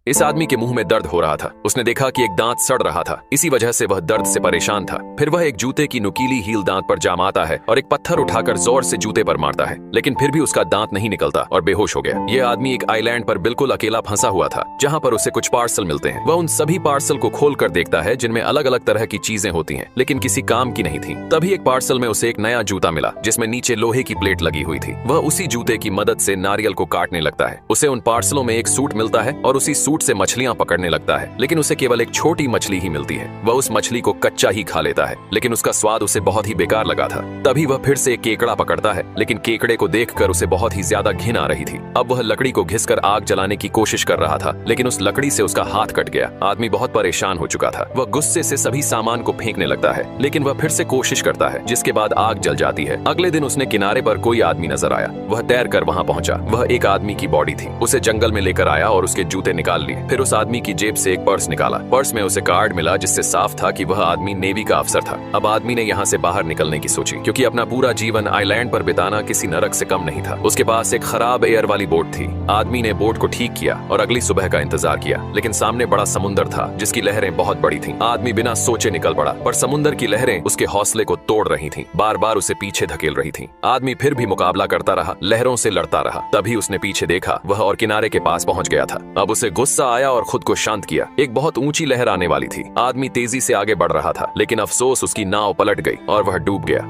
इस आदमी के मुंह में दर्द हो रहा था। उसने देखा कि एक दांत सड़ रहा था, इसी वजह से वह दर्द से परेशान था। फिर वह एक जूते की नुकीली हील दांत पर जाम आता है और एक पत्थर उठाकर जोर से जूते पर मारता है, लेकिन फिर भी उसका दांत नहीं निकलता और बेहोश हो गया। यह आदमी एक आइलैंड पर बिल्कुल अकेला फंसा हुआ था, जहाँ पर उसे कुछ पार्सल मिलते हैं। वह उन सभी पार्सल को खोल कर देखता है जिनमें अलग अलग तरह की चीजें होती हैं, लेकिन किसी काम की नहीं थी। तभी एक पार्सल में उसे एक नया जूता मिला जिसमें नीचे लोहे की प्लेट लगी हुई थी। वह उसी जूते की मदद से नारियल को काटने लगता है। उसे उन पार्सलों में एक सूट मिलता है और उसी सूट से मछलियां पकड़ने लगता है, लेकिन उसे केवल एक छोटी मछली ही मिलती है। वह उस मछली को कच्चा ही खा लेता है, लेकिन उसका स्वाद उसे बहुत ही बेकार लगा था। तभी वह फिर से एक केकड़ा पकड़ता है, लेकिन केकड़े को देखकर उसे बहुत ही ज्यादा घिन आ रही थी। अब वह लकड़ी को घिसकर आग जलाने की कोशिश कर रहा था, लेकिन उस लकड़ी से उसका हाथ कट गया। आदमी बहुत परेशान हो चुका था। वह गुस्से से सभी सामान को फेंकने लगता है, लेकिन वह फिर से कोशिश करता है, जिसके बाद आग जल जाती है। अगले दिन उसने किनारे पर कोई आदमी नजर आया। वह तैर कर वहां पहुंचा। वह एक आदमी की बॉडी थी। उसे जंगल में लेकर आया और उसके जूते निकाल लिए। फिर उस आदमी की जेब से एक पर्स निकाला। पर्स में उसे कार्ड मिला जिससे साफ था कि वह आदमी नेवी का अफसर था। अब आदमी ने यहाँ से बाहर निकलने की सोची, क्योंकि अपना पूरा जीवन आइलैंड पर बिताना किसी नरक से कम नहीं था। उसके पास एक खराब एयर वाली बोट थी। आदमी ने बोट को ठीक किया और अगली सुबह का इंतजार किया, लेकिन सामने बड़ा समुंदर था जिसकी लहरें बहुत बड़ी थीं। आदमी बिना सोचे निकल पड़ा, पर समुंदर की लहरें उसके हौसले को तोड़ रही थीं, बार बार उसे पीछे धकेल रही थीं। आदमी फिर भी मुकाबला करता रहा, लहरों से लड़ता रहा। तभी उसने पीछे देखा, वह और किनारे के पास पहुंच गया था। अब उसे गुस्सा आया और खुद को शांत किया। एक बहुत ऊंची लहर आने वाली थी। आदमी तेजी से आगे बढ़ रहा था, लेकिन अफसोस उसकी नाव पलट गई और वह डूब गया।